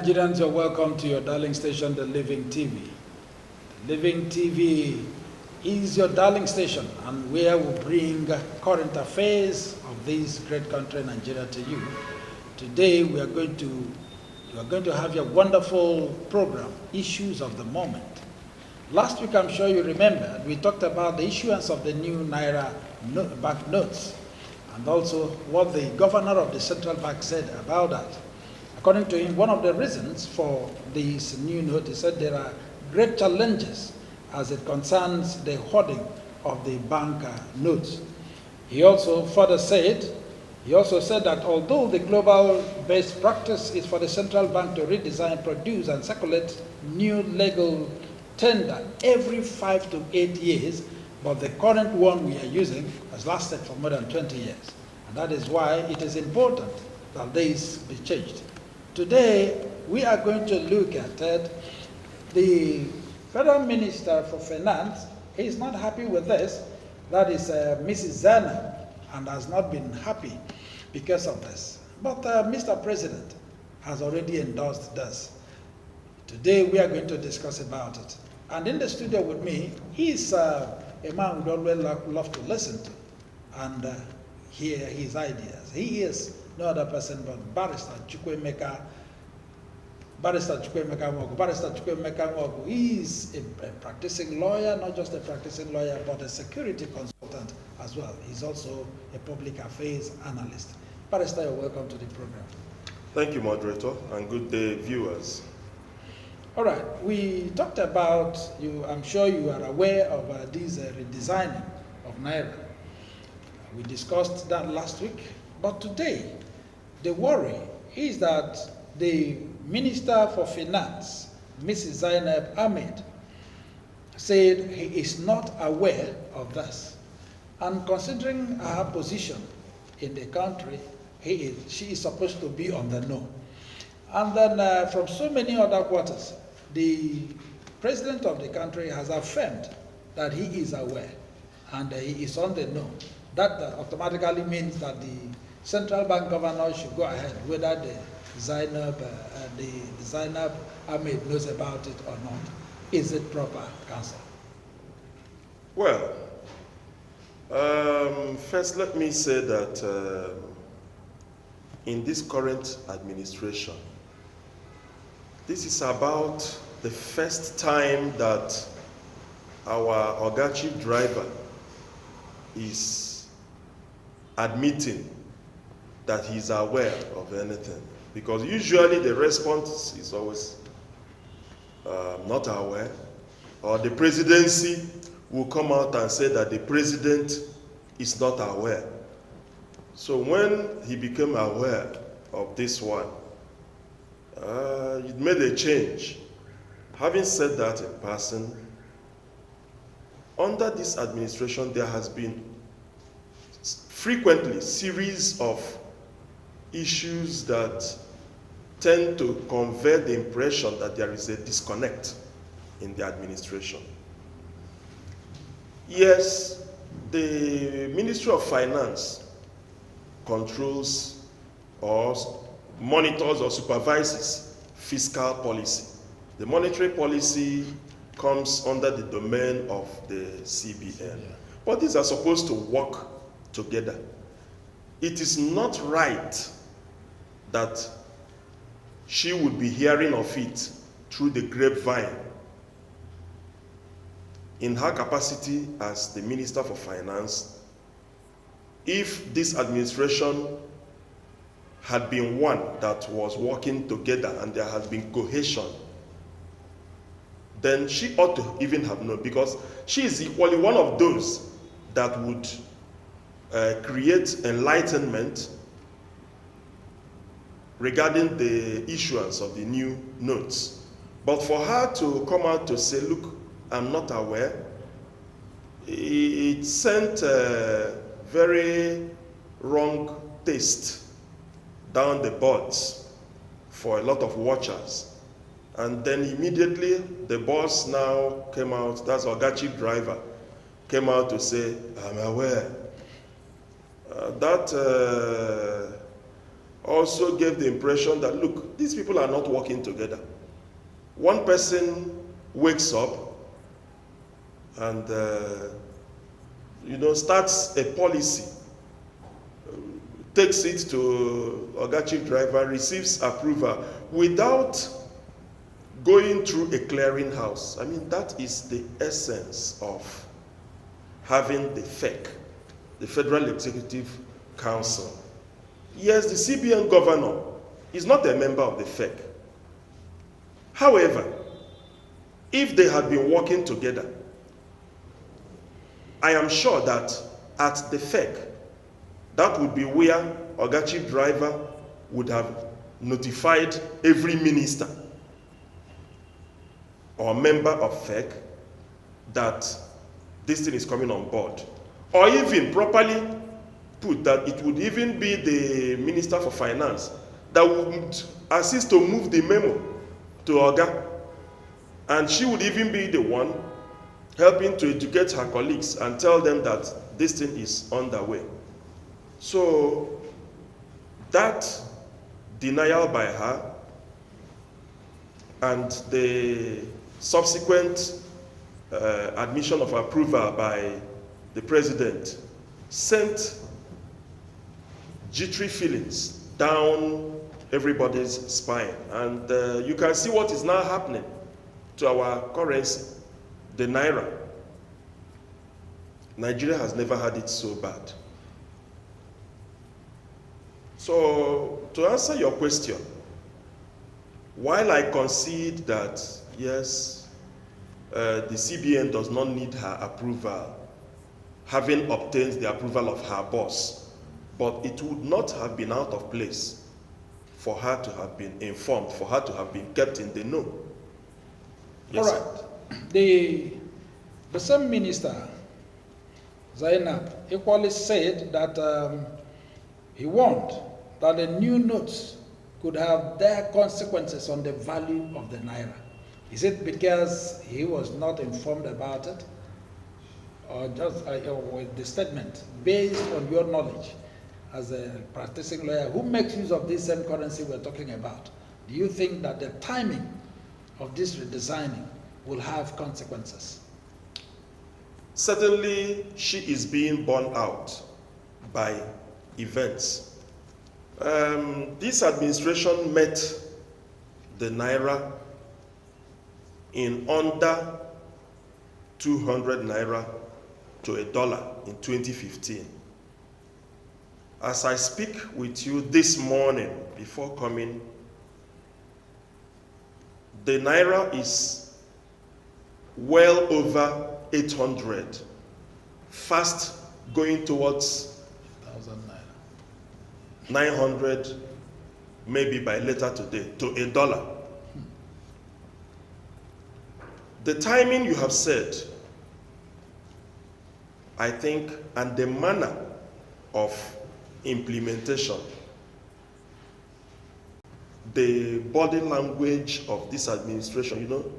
Nigerians, you're welcome to your darling station, the Living TV. The Living TV is your darling station, and where we bring current affairs of this great country, Nigeria, to you. Today, you are going to have your wonderful program, Issues of the Moment. Last week, I'm sure you remember, we talked about the issuance of the new Naira banknotes, and also what the governor of the central bank said about that. According to him, one of the reasons for this new note, he said there are great challenges as it concerns the hoarding of the bank notes. He also further said, that although the global best practice is for the central bank to redesign, produce, and circulate new legal tender every 5 to 8 years, but the current one we are using has lasted for more than 20 years. And that is why it is important that this be changed. Today, we are going to look at the Federal Minister for Finance. He is not happy with this. That is Mrs. Zana, and has not been happy because of this. But Mr. President has already endorsed this. Today, we are going to discuss about it. And in the studio with me, he is a man who would always love to listen to and hear his ideas. He is no other person but Barrister Chukwuemeka Mogu. Barrister Chukwuemeka Mogu, he is a practicing lawyer, not just a practicing lawyer, but a security consultant as well. He's also a public affairs analyst. Barrister, you're welcome to the program. Thank you, moderator, and good day, viewers. All right, we talked about, I'm sure you are aware of this redesigning of Naira. We discussed that last week, but today, the worry is that the Minister for Finance, Mrs. Zainab Ahmed, said he is not aware of this. And considering her position in the country, she is supposed to be on the know. And then from so many other quarters, the President of the country has affirmed that he is aware and he is on the know. That automatically means that the central bank governor should go ahead, whether the Zainab Ahmed knows about it or not. Is it proper, Counsel? Well, first let me say that in this current administration, this is about the first time that our Oga Chief Driver is admitting that he's aware of anything. Because usually the response is always not aware, or the presidency will come out and say that the president is not aware. So when he became aware of this one, it made a change. Having said that in passing, under this administration there has been frequently series of issues that tend to convey the impression that there is a disconnect in the administration. Yes, the Ministry of Finance controls or monitors or supervises fiscal policy. The monetary policy comes under the domain of the CBN. But these are supposed to work together. It is not right that she would be hearing of it through the grapevine in her capacity as the Minister for Finance. If this administration had been one that was working together and there had been cohesion, then she ought to even have known, because she is equally one of those that would create enlightenment regarding the issuance of the new notes. But for her to come out to say, look, I'm not aware, it sent a very wrong taste down the boards for a lot of watchers. And then immediately the boss now came out, that's Oga Chief Driver, came out to say, I'm aware. That also gave the impression that, look, these people are not working together. One person wakes up and starts a policy, takes it to Oga Chief Driver, receives approval without going through a clearinghouse. I mean, that is the essence of having the FEC, the Federal Executive Council. Yes, the CBN governor is not a member of the FEC. However, if they had been working together, I am sure that at the FEC, that would be where Oga Chief Driver would have notified every minister or member of FEC that this thing is coming on board. Or even properly put that it would even be the Minister for Finance that would assist to move the memo to Oga. And she would even be the one helping to educate her colleagues and tell them that this thing is underway. So that denial by her and the subsequent admission of approval by the president sent jittery feelings down everybody's spine. And you can see what is now happening to our currency, the Naira. Nigeria has never had it so bad. So, to answer your question, while I concede that, yes, the CBN does not need her approval, having obtained the approval of her boss, but it would not have been out of place for her to have been informed, for her to have been kept in the know. Yes, all right. The same minister, Zainab, equally said that he warned that the new notes could have their consequences on the value of the Naira. Is it because he was not informed about it? Or just with the statement, based on your knowledge as a practicing lawyer who makes use of this same currency we're talking about, do you think that the timing of this redesigning will have consequences? Certainly, she is being borne out by events. This administration met the Naira in under 200 Naira to a dollar in 2015. As I speak with you this morning, before coming, the Naira is well over 800, fast going towards 900, maybe by later today, to a dollar. The timing you have said, I think, and the manner of implementation, the body language of this administration,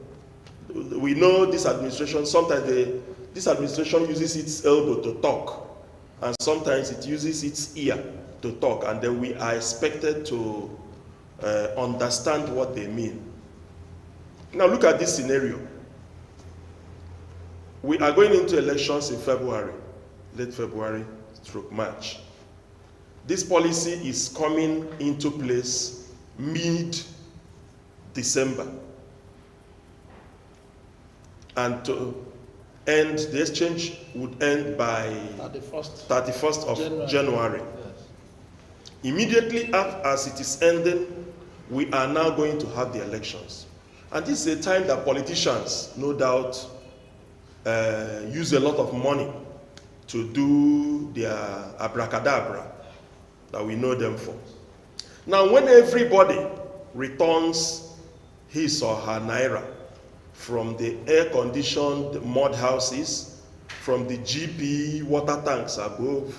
we know this administration, sometimes this administration uses its elbow to talk, and sometimes it uses its ear to talk, and then we are expected to understand what they mean. Now look at this scenario. We are going into elections in February, late February / March. This policy is coming into place mid-December. And to end, the exchange would end by 31st of January. Yes. Immediately as it is ending, we are now going to have the elections. And this is a time that politicians, no doubt, use a lot of money to do their abracadabra that we know them for. Now, when everybody returns his or her Naira from the air-conditioned mud houses, from the GP water tanks above,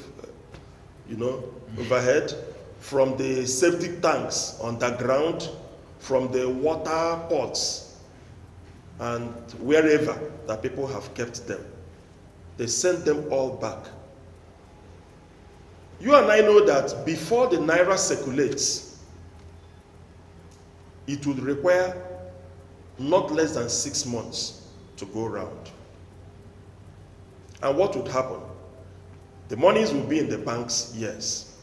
overhead, from the septic tanks underground, from the water pots, and wherever that people have kept them, they send them all back. You and I know that before the Naira circulates, it would require not less than 6 months to go round. And what would happen? The monies will be in the banks, yes.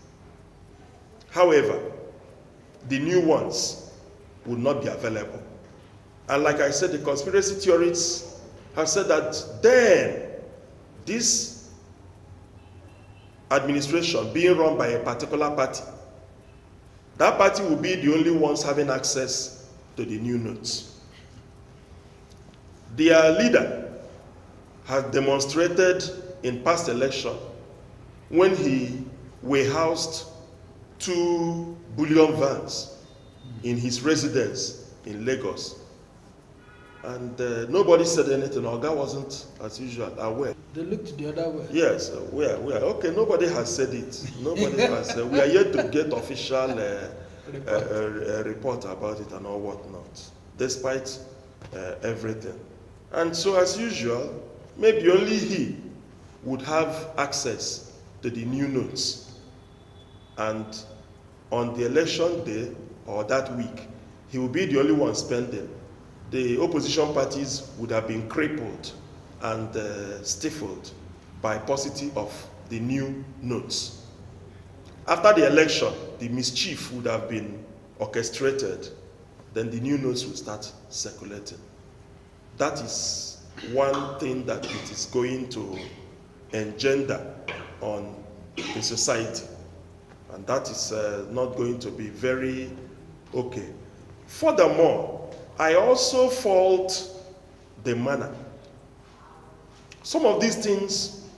However, the new ones would not be available. And like I said, the conspiracy theorists have said that then this administration being run by a particular party, that party will be the only ones having access to the new notes. Their leader has demonstrated in past election when he warehoused 2 bullion vans in his residence in Lagos. And nobody said anything. Oga wasn't, as usual, aware. They looked the other way. Yes, we are. Okay, nobody has said it. Nobody has said. We are yet to get official report about it and all whatnot, despite everything. And so, as usual, maybe only he would have access to the new notes. And on the election day or that week, he will be the only one spending. The opposition parties would have been crippled and stifled by paucity of the new notes. After the election, the mischief would have been orchestrated. Then the new notes will start circulating. That is one thing that it is going to engender on the society. And that is not going to be very okay. Furthermore, I also fault the manner. Some of these things,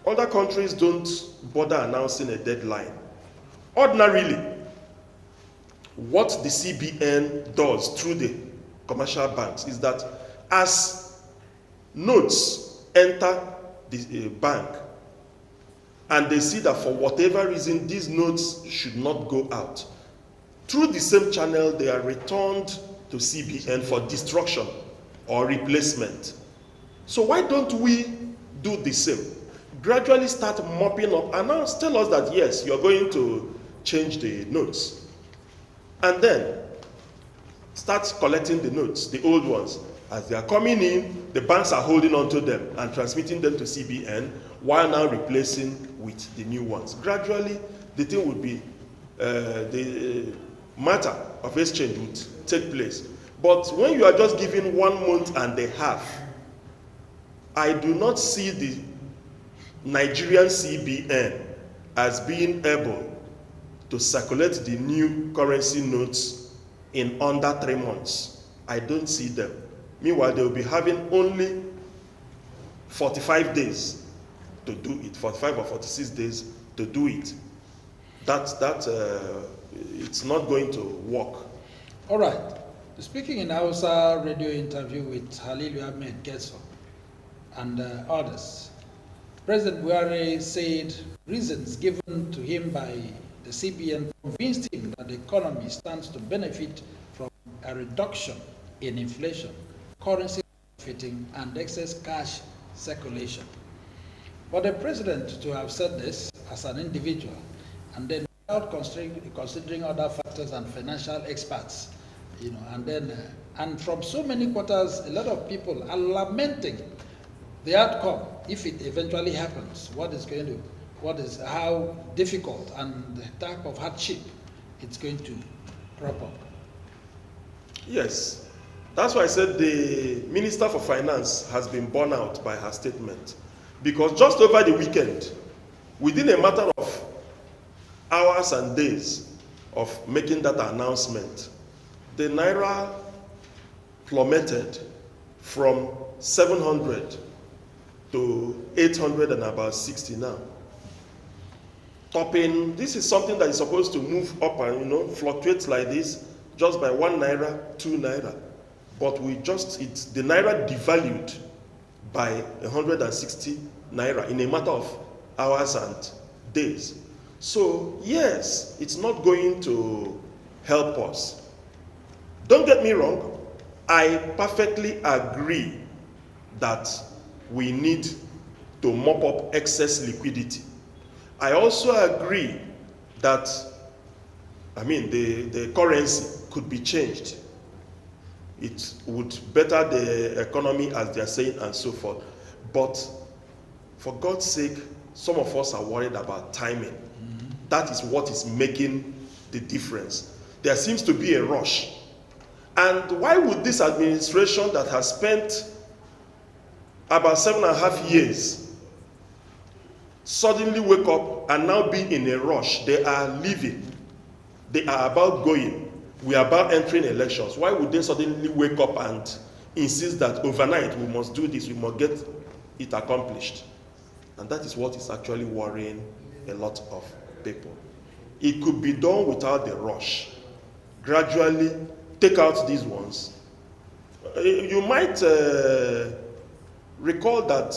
other countries don't bother announcing a deadline. Ordinarily, what the CBN does through the commercial banks is that as notes enter the bank and they see that for whatever reason these notes should not go out, through the same channel they are returned to CBN for destruction or replacement. So why don't we do the same? Gradually start mopping up and now tell us that yes, you're going to change the notes. And then start collecting the notes, the old ones. As they are coming in, the banks are holding on to them and transmitting them to CBN while now replacing with the new ones. Gradually, the thing would be, the matter of exchange would take place. But when you are just giving 1 month and a half, I do not see the Nigerian CBN as being able to circulate the new currency notes in under 3 months. I don't see them. Meanwhile, they will be having only 45 days to do it, 45 or 46 days to do it. It's not going to work. All right. Speaking in Hausa radio interview with Halilu Ahmed Getso and others, President Buhari said reasons given to him by the CBN convinced him that the economy stands to benefit from a reduction in inflation, currency benefiting, and excess cash circulation. For the president to have said this as an individual and then without considering other factors and financial experts, and from so many quarters, a lot of people are lamenting the outcome if it eventually happens. How difficult and the type of hardship it's going to crop up. Yes, that's why I said the Minister for Finance has been borne out by her statement, because just over the weekend, within a matter of hours and days of making that announcement, the Naira plummeted from 700 to 800 and about 60 now. Topping, this is something that is supposed to move up and fluctuate like this just by 1 naira, 2 naira. But the Naira devalued by 160 naira in a matter of hours and days. So yes, it's not going to help us. Don't get me wrong, I perfectly agree that we need to mop up excess liquidity. I also agree that, the currency could be changed it would better the economy, as they are saying, and so forth. But for God's sake, some of us are worried about timing. That is what is making the difference. There seems to be a rush. And why would this administration that has spent about 7.5 years suddenly wake up and now be in a rush? They are leaving. They are about going. We are about entering elections. Why would they suddenly wake up and insist that overnight we must do this, we must get it accomplished? And that is what is actually worrying a lot of people. It could be done without the rush. Gradually take out these ones. You might recall that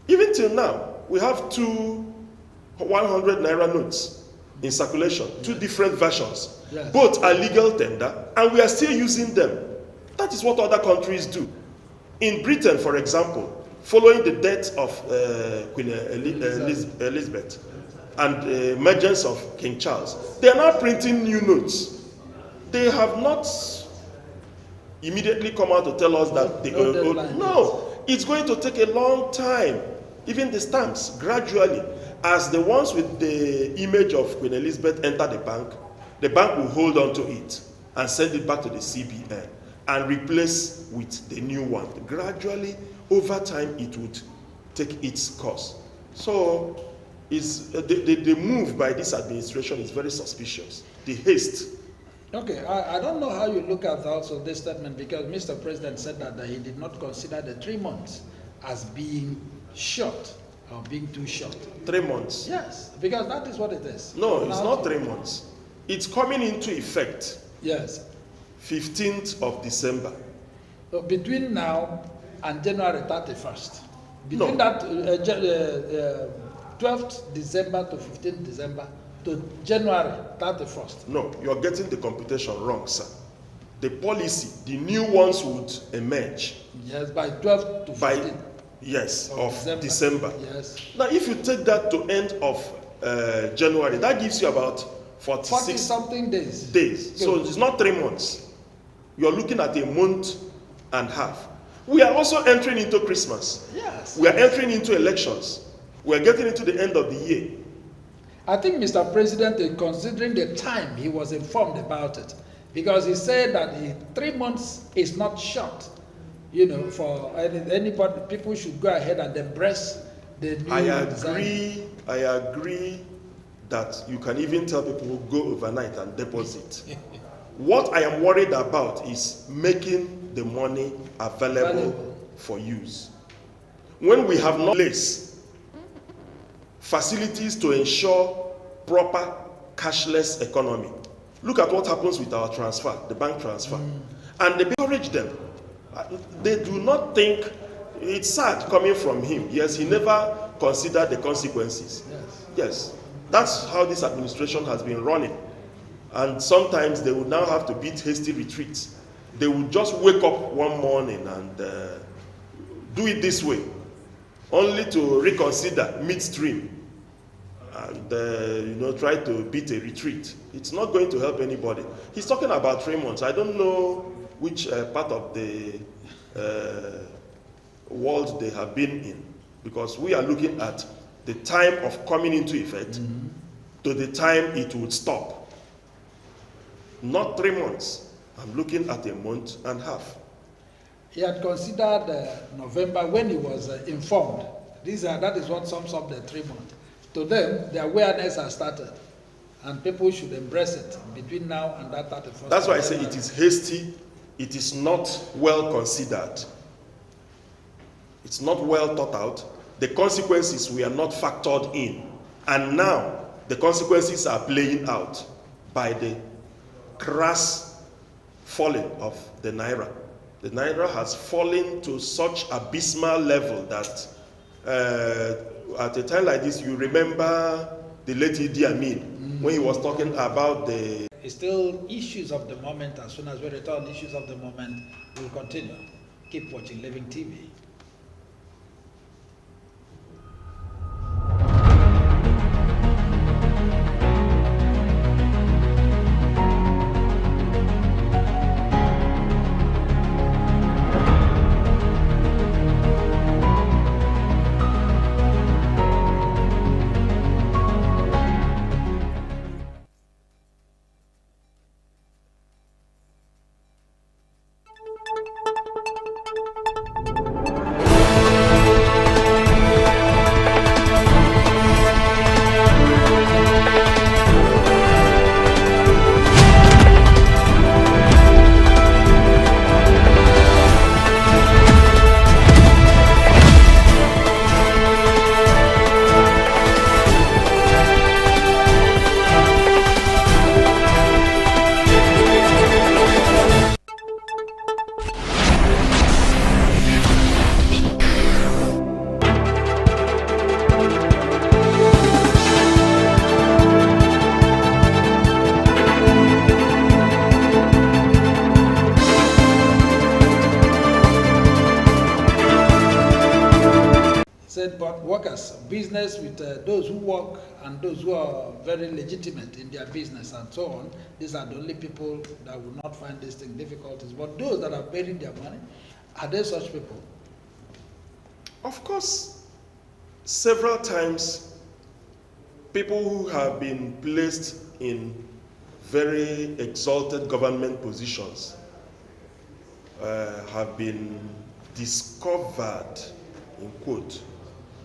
even till now, we have 2 100 Naira notes in circulation, 2 different versions. Yes. Both are legal tender, and we are still using them. That is what other countries do. In Britain, for example, following the death of Queen Elizabeth and the emergence of King Charles, they are now printing new notes. They have not immediately come out to tell us that they no, it's going to take a long time. Even the stamps, gradually, as the ones with the image of Queen Elizabeth enter the bank will hold on to it and send it back to the CBN and replace with the new one. Gradually, over time, it would take its course. So, the move by this administration is very suspicious. The haste. Okay, I don't know how you look at also this statement, because Mr. President said that he did not consider the 3 months as being short or being too short. 3 months? Yes, because that is what it is. No, it's not 3 months. It's coming into effect. Yes. 15th of December. So between now and January 31st. Between that 12th December to 15th December to January 31st. No, you're getting the computation wrong, sir. The policy, the new ones would emerge. Yes, by 12th to 15th. Yes, of December. Yes. Now, if you take that to end of January, that gives you about 46 something days. So it's not 3 months. You're looking at a month and a half. We are also entering into Christmas. Yes. We are entering into elections. We are getting into the end of the year. I think Mr. President, considering the time he was informed about it, because he said that 3 months is not short. You know, for anybody, people should go ahead and embrace the new design. I agree that you can even tell people go overnight and deposit. What I am worried about is making the money available for use. When we have not placed facilities to ensure proper cashless economy, look at what happens with our transfer, the bank transfer, and they encourage them. They do not think, it's sad coming from him. Yes, he never considered the consequences. Yes, that's how this administration has been running. And sometimes they would now have to beat hasty retreats. They would just wake up one morning and do it this way, only to reconsider midstream and try to beat a retreat. It's not going to help anybody. He's talking about 3 months. I don't know which part of the world they have been in, because we are looking at the time of coming into effect to the time it would stop. Not 3 months. I'm looking at a month and a half. He had considered November when he was informed. That is what sums up the 3 months. To them, the awareness has started, and people should embrace it between now and that 31st. That's why I say it is hasty. It is not well considered. It's not well thought out. The consequences were not factored in. And now, the consequences are playing out by the crass falling of the Naira. The Naira has fallen to such abysmal level that at a time like this, you remember the late Idi Amin when he was talking about the... It's still issues of the moment. As soon as we return, issues of the moment will continue. Keep watching Living TV. said, but workers, business with those who work and those who are very legitimate in their business and so on, these are the only people that will not find this thing difficulties. But those that are buried their money, are there such people? Of course, several times, people who have been placed in very exalted government positions have been discovered, in quote,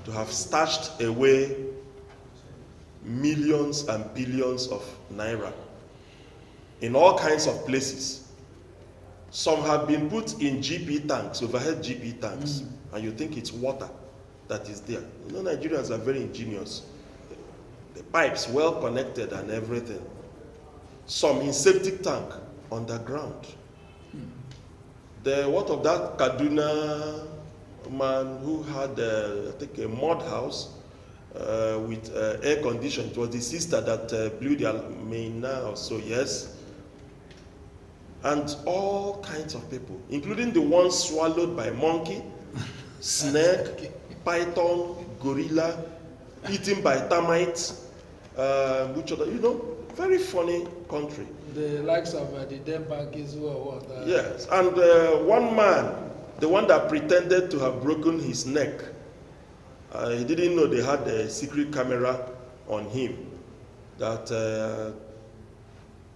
to have stashed away millions and billions of naira in all kinds of places. Some have been put in GP tanks, overhead GP tanks, and you think it's water that is there. You know, Nigerians are very ingenious. The pipes well connected and everything. Some in septic tank underground. What of that Kaduna man who had, I think, a mud house with air conditioning? It was the sister that blew their main or so, yes. And all kinds of people, including the ones swallowed by monkey, snake, python, gorilla, eaten by termites, which other, you know, very funny country. The likes of the Denmarkis or what? Yes, and one man, the one that pretended to have broken his neck, he didn't know they had a secret camera on him that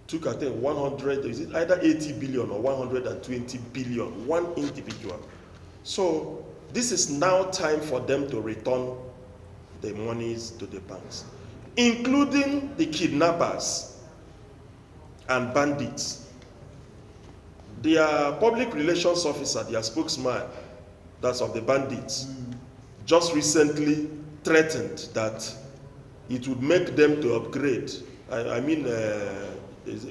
took, I think, 100, is it either 80 billion or 120 billion, one individual. So this is now time for them to return the monies to the banks, including the kidnappers and bandits. Their public relations officer, their spokesman, that's of the bandits, just recently threatened that it would make them to upgrade.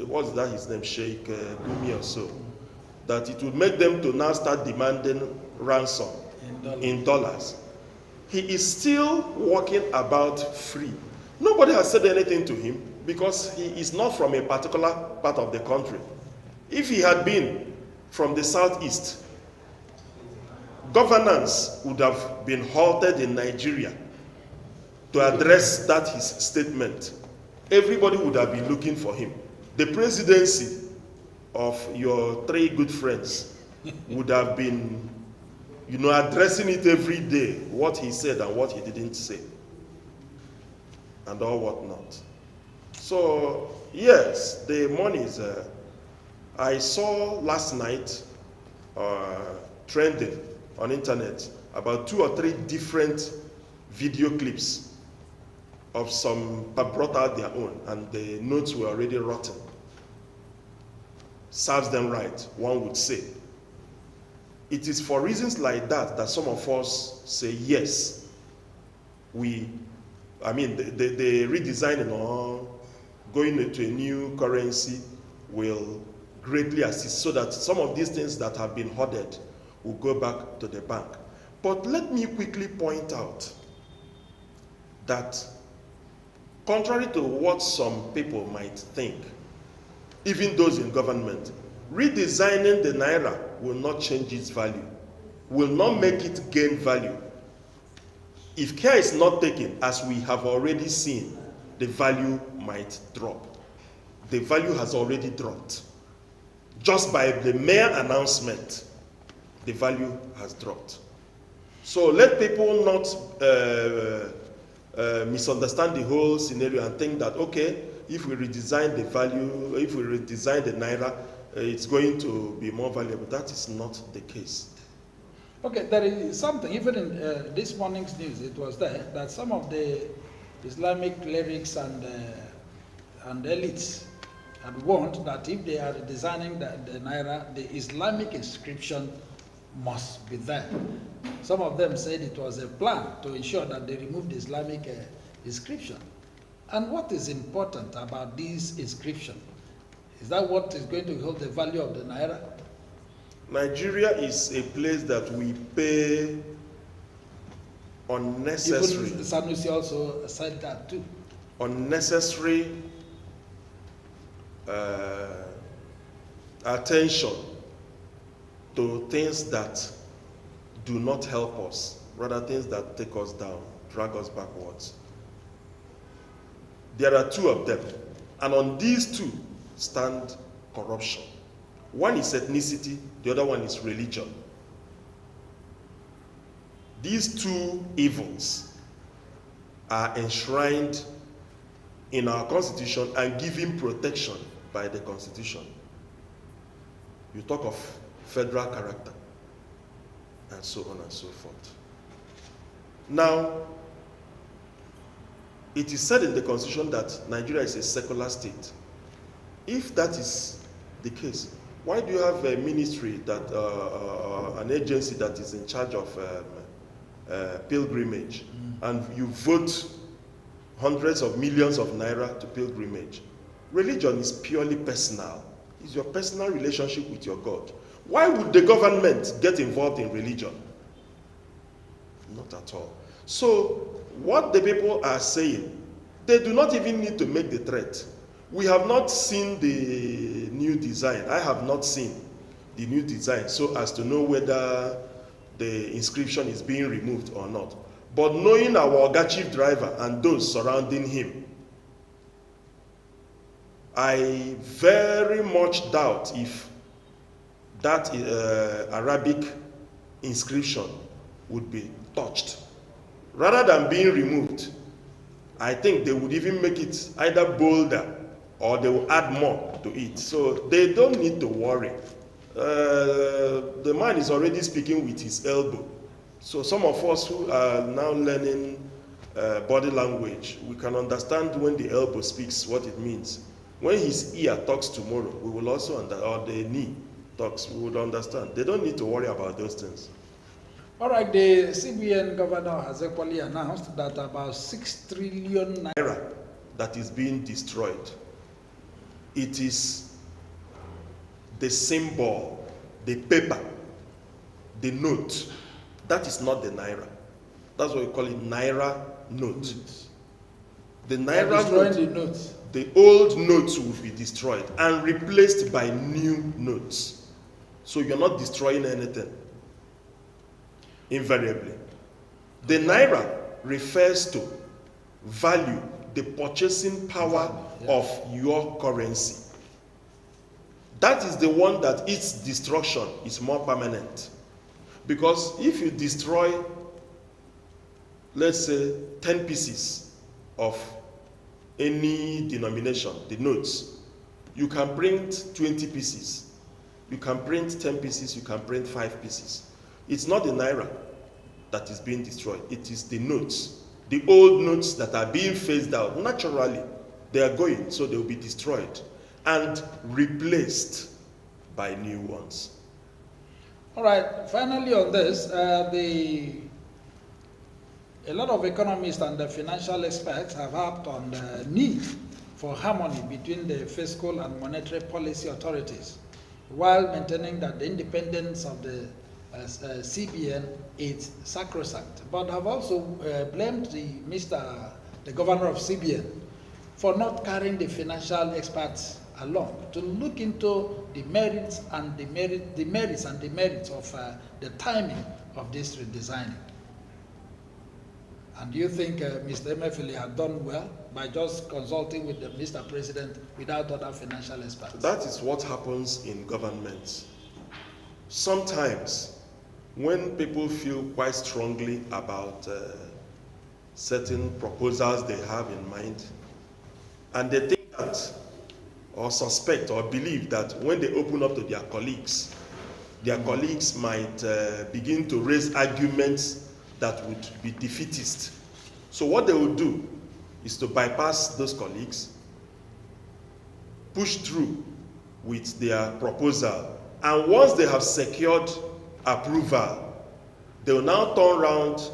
What's that his name, Sheikh Gumi or so, that it would make them to now start demanding ransom in dollars. He is still walking about free. Nobody has said anything to him because he is not from a particular part of the country. If he had been from the southeast, governance would have been halted in Nigeria to address that his statement. Everybody would have been looking for him. The presidency of your three good friends would have been, you know, addressing it every day, what he said and what he didn't say, and all whatnot. So, yes, the money is, I saw last night trending on internet about 2 or 3 different video clips of some have brought out their own, and the notes were already rotten. Serves them right, one would say. It is for reasons like that that some of us say yes. The redesigning or going into a new currency will greatly assist so that some of these things that have been hoarded will go back to the bank. But let me quickly point out that contrary to what some people might think, even those in government, redesigning the Naira will not change its value, will not make it gain value. If care is not taken, as we have already seen, the value might drop. The value has already dropped. Just by the mere announcement, the value has dropped. So let people not misunderstand the whole scenario and think that, okay, if we redesign the value, if we redesign the Naira, it's going to be more valuable. That is not the case. Okay, there is something, even in this morning's news, it was there, that some of the Islamic clerics and elites had warned that if they are designing the Naira, the Islamic inscription must be there. Some of them said it was a plan to ensure that they remove the Islamic inscription. And what is important about this inscription? Is that what is going to hold the value of the Naira? Nigeria is a place that we pay unnecessary. Even Sanusi also said that too. Unnecessary attention to things that do not help us rather things that take us down, drag us backwards. There are two of them, and on these two stand corruption. One is ethnicity, the other one is religion. These two evils are enshrined in our constitution and given protection by the constitution. You talk of federal character, and so on and so forth. Now, it is said in the constitution that Nigeria is a secular state. If that is the case, why do you have a ministry that, an agency that is in charge of pilgrimage, and you vote hundreds of millions of naira to pilgrimage? Religion is purely personal. It's your personal relationship with your God. Why would the government get involved in religion? Not at all. So, what the people are saying, they do not even need to make the threat. We have not seen the new design. I have not seen the new design so as to know whether the inscription is being removed or not. But knowing our Oga chief driver and those surrounding him, I very much doubt if that Arabic inscription would be touched. Rather than being removed, I think they would even make it either bolder or they will add more to it. So they don't need to worry. The man is already speaking with his elbow. So some of us who are now learning body language, we can understand when the elbow speaks what it means. When his ear talks tomorrow, we will also understand, or the knee talks, we would understand. They don't need to worry about those things. All right, the CBN governor has equally announced that about 6 trillion naira that is being destroyed. It is the symbol, the paper, the note. That is not the naira. That's what we call it, naira note. The naira note, the old notes will be destroyed and replaced by new notes. So you're not destroying anything, invariably. The naira refers to value, the purchasing power of your currency. That is the one that its destruction is more permanent. Because if you destroy, let's say, 10 pieces of any denomination, the notes, you can print 20 pieces. You can print 10 pieces, you can print 5 pieces. It's not the naira that is being destroyed. It is the notes. The old notes that are being phased out, naturally, they are going, so they will be destroyed and replaced by new ones. All right, finally on this, a lot of economists and the financial experts have harped on the need for harmony between the fiscal and monetary policy authorities, while maintaining that the independence of the CBN is sacrosanct, but have also blamed the governor of CBN for not carrying the financial experts along to look into the merits and the merits of the timing of this redesigning. And do you think Mr. Emefiele had done well by just consulting with Mr. President without other financial experts? That is what happens in government. Sometimes, when people feel quite strongly about certain proposals they have in mind, and they think that, or suspect or believe that when they open up to their colleagues might begin to raise arguments that would be defeatist. So what they will do is to bypass those colleagues, push through with their proposal, and once they have secured approval, they will now turn around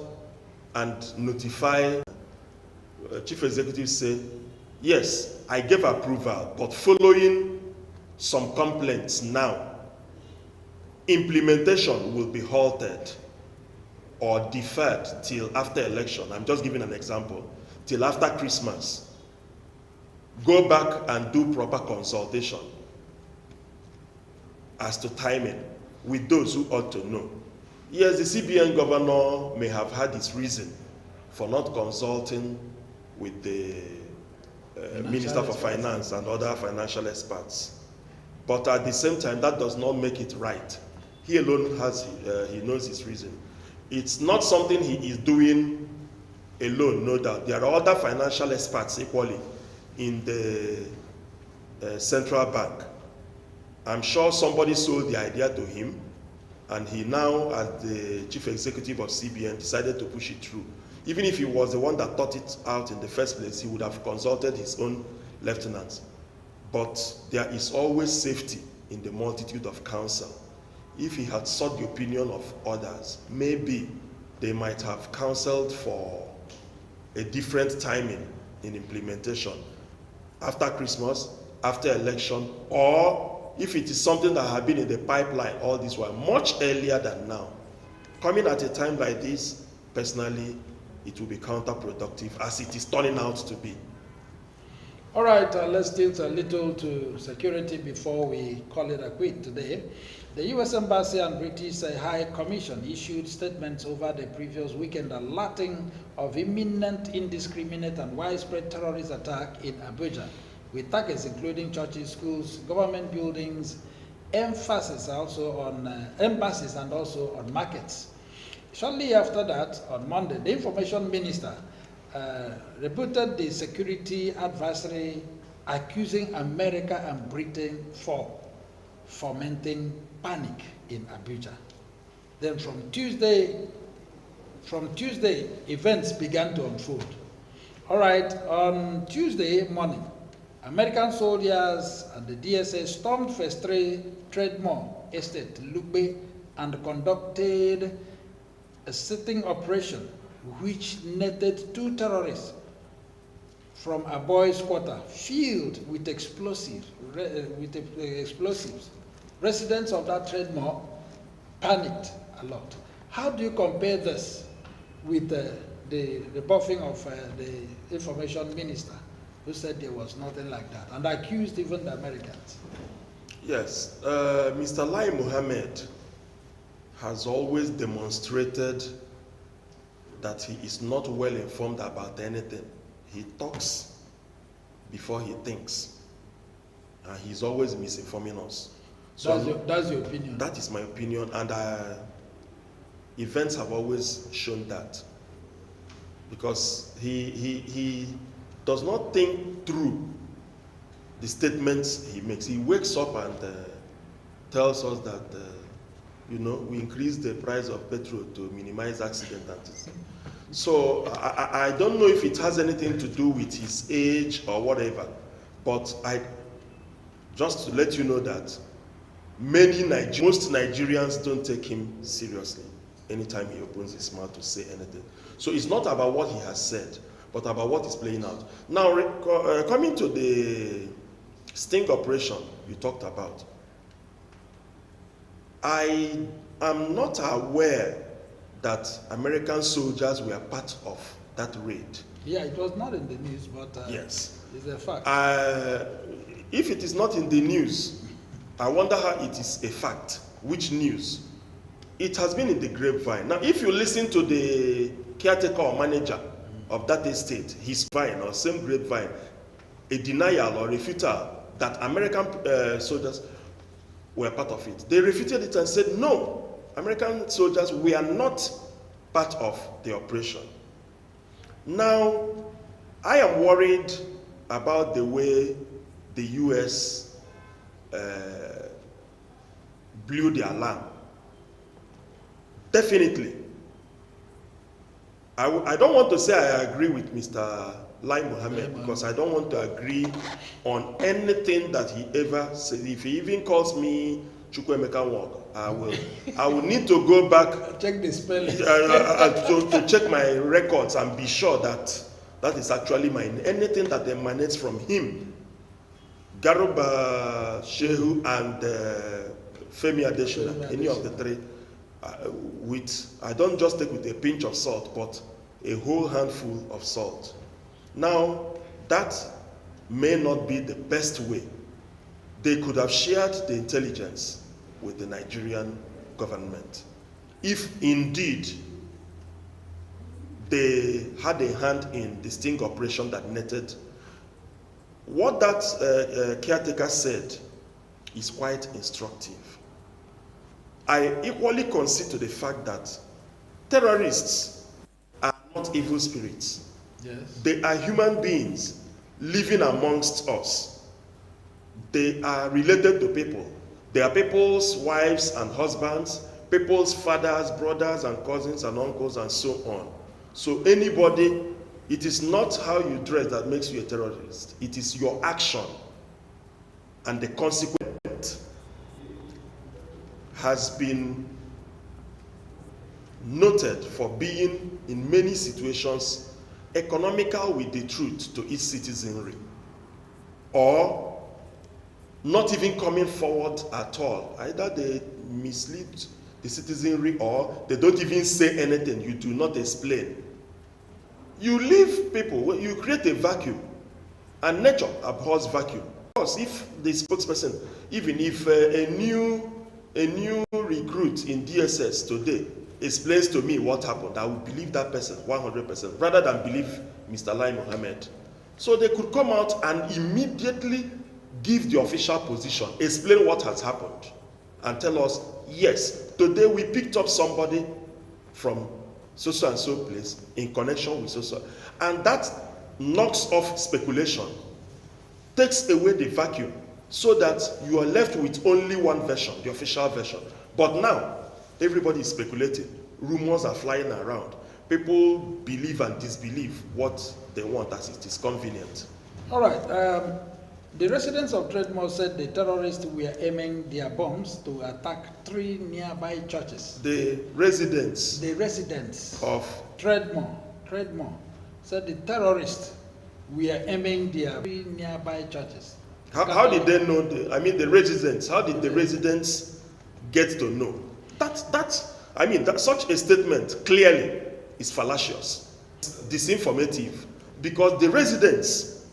and notify chief executive, say, yes, I gave approval, but following some complaints now, implementation will be halted or deferred till after election. I'm just giving an example. Till after Christmas. Go back and do proper consultation as to timing with those who ought to know. Yes, the CBN governor may have had his reason for not consulting with the Minister for Finance and other financial experts. But at the same time, that does not make it right. He alone he knows his reason. It's not something he is doing alone, no doubt. There are other financial experts equally in the central bank. I'm sure somebody sold the idea to him, and he now, as the chief executive of CBN, decided to push it through. Even if he was the one that thought it out in the first place, he would have consulted his own lieutenants. But there is always safety in the multitude of counsel. If he had sought the opinion of others, maybe they might have counseled for a different timing in implementation, after Christmas, after election, or if it is something that had been in the pipeline all this while, much earlier than now. Coming at a time like this, personally, it will be counterproductive, as it is turning out to be. All right, let's tilt a little to security before we call it a quit today. The U.S. Embassy and British High Commission issued statements over the previous weekend alerting of imminent, indiscriminate, and widespread terrorist attack in Abuja, with targets including churches, schools, government buildings, emphasis also on embassies and also on markets. Shortly after that, on Monday, the information minister rebutted the security advisory, accusing America and Britain for fomenting panic in Abuja. Then from Tuesday, events began to unfold. All right, on Tuesday morning, American soldiers and the DSA stormed First Trademore Estate, Lugbe, and conducted a sitting operation which netted 2 terrorists from a boys' quarter filled with explosives. Residents of that Trademore panicked a lot. How do you compare this with the buffing of the information minister, who said there was nothing like that, and accused even the Americans? Yes, Mr. Lai Mohammed has always demonstrated that he is not well informed about anything. He talks before he thinks, and he's always misinforming us. So that's your opinion? That is my opinion, and events have always shown that, because he does not think through the statements he makes. He wakes up and tells us that we increase the price of petrol to minimize accidents. So I don't know if it has anything to do with his age or whatever, but just to let you know that most Nigerians don't take him seriously anytime he opens his mouth to say anything. So it's not about what he has said, but about what is playing out. Now, coming to the sting operation you talked about, I am not aware that American soldiers were part of that raid. Yeah, it was not in the news, but yes, it's a fact. If it is not in the news, I wonder how it is a fact. Which news? It has been in the grapevine. Now, if you listen to the caretaker or manager of that estate, his vine or same grapevine, a denial or refutal that American soldiers were part of it. They refuted it and said, no, American soldiers were not part of the operation. Now, I am worried about the way the US blew the alarm. Definitely. I don't want to say I agree with Mr. Lai Mohammed, because I don't want to agree on anything that he ever said. If he even calls me Chukwuemeka Nwok, I will need to go back check the spelling to check my records and be sure that that is actually mine. Anything that emanates from him, Garuba Shehu and Femi Adesina, any of the three, I don't just take with a pinch of salt, but a whole handful of salt. Now, that may not be the best way. They could have shared the intelligence with the Nigerian government. if indeed they had a hand in the sting operation that netted. What that caretaker said is quite instructive. I equally concede to the fact that terrorists are not evil spirits. Yes. They are human beings living amongst us. They are related to people. They are people's wives and husbands, people's fathers, brothers and cousins and uncles and so on. So anybody, it is not how you dress that makes you a terrorist. It is your action and the consequence has been noted for being, in many situations, economical with the truth to its citizenry, or not even coming forward at all. Either they mislead the citizenry or they don't even say anything. You do not explain. You leave people, you create a vacuum, and nature abhors vacuum. Because if the spokesperson, even if a new recruit in DSS today explains to me what happened, I will believe that person 100%, rather than believe Mr. Lai Mohammed. So they could come out and immediately give the official position, explain what has happened, and tell us, yes, today we picked up somebody from so and so place in connection with so. And that knocks off speculation, takes away the vacuum, so that you are left with only one version, the official version. But now, everybody is speculating. Rumors are flying around. People believe and disbelieve what they want as it is convenient. All right. The residents of Tredmore said the terrorists were aiming their bombs to attack 3 nearby churches. The residents of Tredmore said the terrorists were aiming their 3 nearby churches. How did they know? The residents. How did the residents get to know? Such a statement clearly is fallacious, disinformative, because the residents,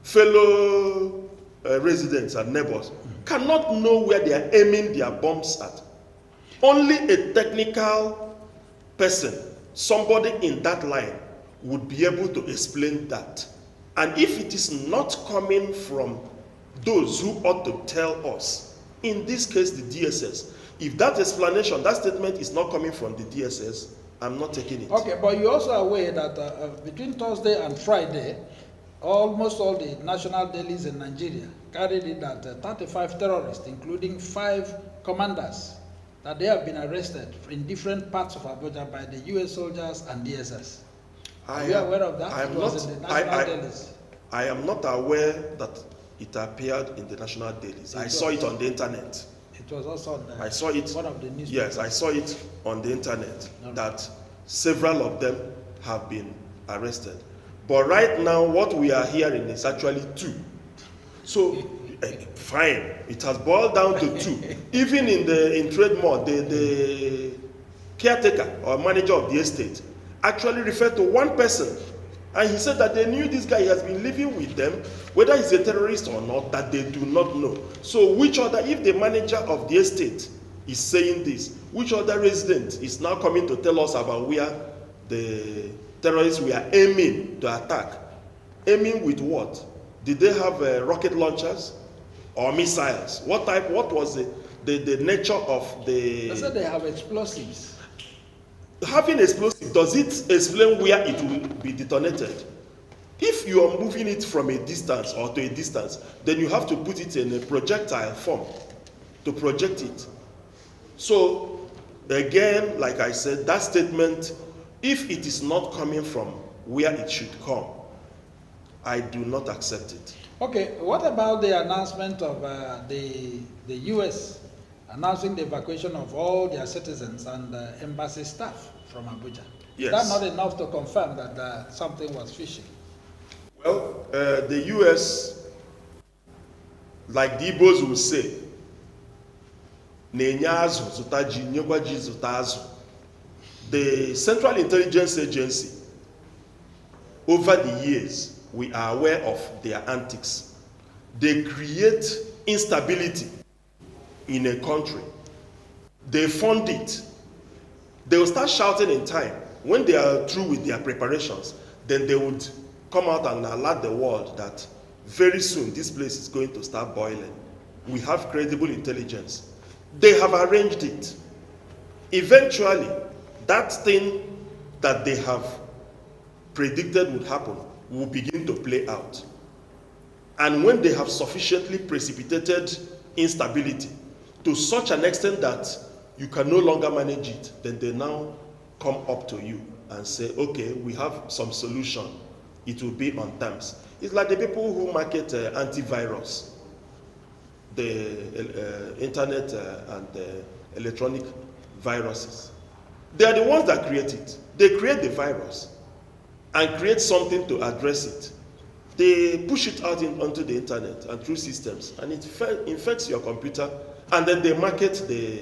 fellow residents and neighbors, cannot know where they are aiming their bombs at. Only a technical person, somebody in that line, would be able to explain that. And if it is not coming from those who ought to tell us, in this case the DSS, if that explanation, that statement is not coming from the DSS, I'm not taking it. Okay, but you're also aware that between Thursday and Friday, almost all the national dailies in Nigeria carried it that 35 terrorists, including 5 commanders, that they have been arrested in different parts of Abuja by the US soldiers and DSS. Are you aware of that? I am not aware that it appeared in the national dailies. I saw it on the internet. It was also on I saw it. One of the newspapers. Yes, I saw it on the internet that several of them have been arrested. But right now, what we are hearing is actually 2. So, fine, it has boiled down to 2. Even in Tredmore, the caretaker or manager of the estate actually referred to one person, and he said that they knew this guy has been living with them, whether he's a terrorist or not, that they do not know. So if the manager of the estate is saying this, which other resident is now coming to tell us about where the terrorists were aiming to attack? Aiming with what? Did they have rocket launchers or missiles? What was the nature of the... They said they have explosives. Having explosive, does it explain where it will be detonated? If you are moving it from a distance or to a distance, then you have to put it in a projectile form to project it. So, again, like I said, that statement, if it is not coming from where it should come, I do not accept it. Okay, what about the announcement of the US announcing the evacuation of all their citizens and embassy staff from Abuja? Yes. Is that not enough to confirm that something was fishy? Well, the US, like the Igbos will say, the Central Intelligence Agency, over the years, we are aware of their antics. They create instability in a country. They fund it They will start shouting in time. When they are through with their preparations, then they would come out and alert the world that very soon this place is going to start boiling. We have credible intelligence. They have arranged it. Eventually, that thing that they have predicted would happen will begin to play out. And when they have sufficiently precipitated instability to such an extent that you can no longer manage it, then they now come up to you and say, okay, we have some solution. It will be on terms. It's like the people who market antivirus, the internet and electronic viruses. They are the ones that create it. They create the virus and create something to address it. They push it out onto the internet and through systems, and it infects your computer, and then they market the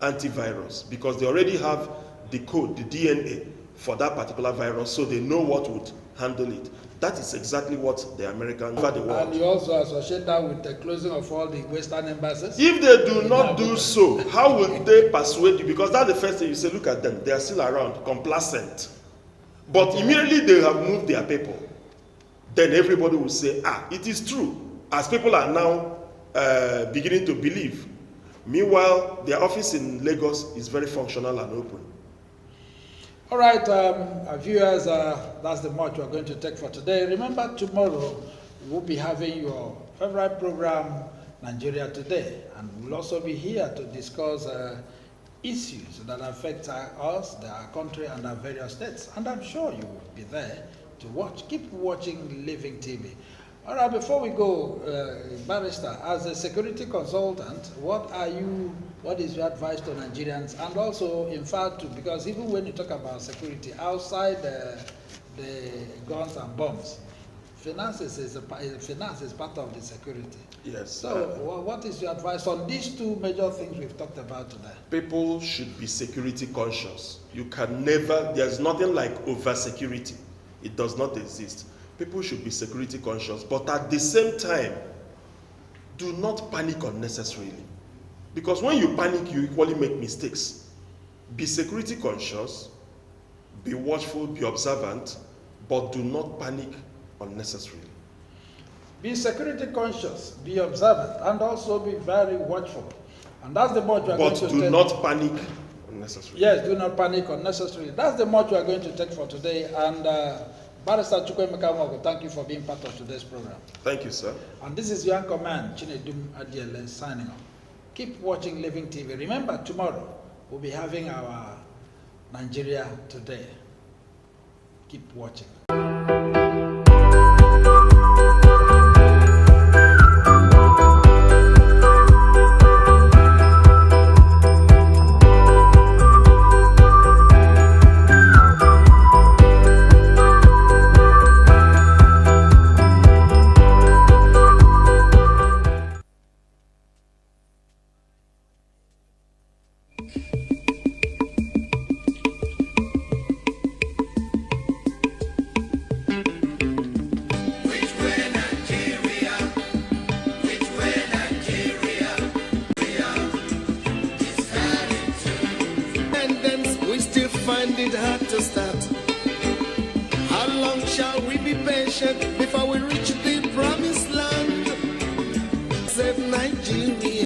antivirus because they already have the code, the DNA for that particular virus, so they know what would handle it. That is exactly what the Americans over the world. And you also associate that with the closing of all the Western embassies? If they do not do so, how will they persuade you? Because that's the first thing you say, look at them, they are still around, complacent. But immediately they have moved their people. Then everybody will say, it is true, as people are now beginning to believe. Meanwhile, their office in Lagos is very functional and open. All right, our viewers, that's the much we're going to take for today. Remember, tomorrow we'll be having your favorite program, Nigeria Today, and we'll also be here to discuss issues that affect us, our country, and our various states. And I'm sure you will be there to watch. Keep watching Living TV. All right, before we go, Barrister, as a security consultant, what is your advice to Nigerians? And also, in fact, because even when you talk about security, outside the guns and bombs, finance is part of the security. Yes. So, what is your advice on these two major things we've talked about today? People should be security conscious. You can never, there's nothing like over-security. It does not exist. People should be security conscious, but at the same time, do not panic unnecessarily. Because when you panic, you equally make mistakes. Be security conscious, be watchful, be observant, but do not panic unnecessarily. Be security conscious, be observant, and also be very watchful. And that's the much we are going to take. But do not panic unnecessarily. Yes, do not panic unnecessarily. That's the much we are going to take for today. And Barrister Chukwemeka Mwogo, thank you for being part of today's program. Thank you, sir. And this is your anchor man, Chinedum Adiele, signing off. Keep watching Living TV. Remember, tomorrow we'll be having our Nigeria Today. Keep watching. It hard to start. How long shall we be patient before we reach the promised land? Save Nigeria.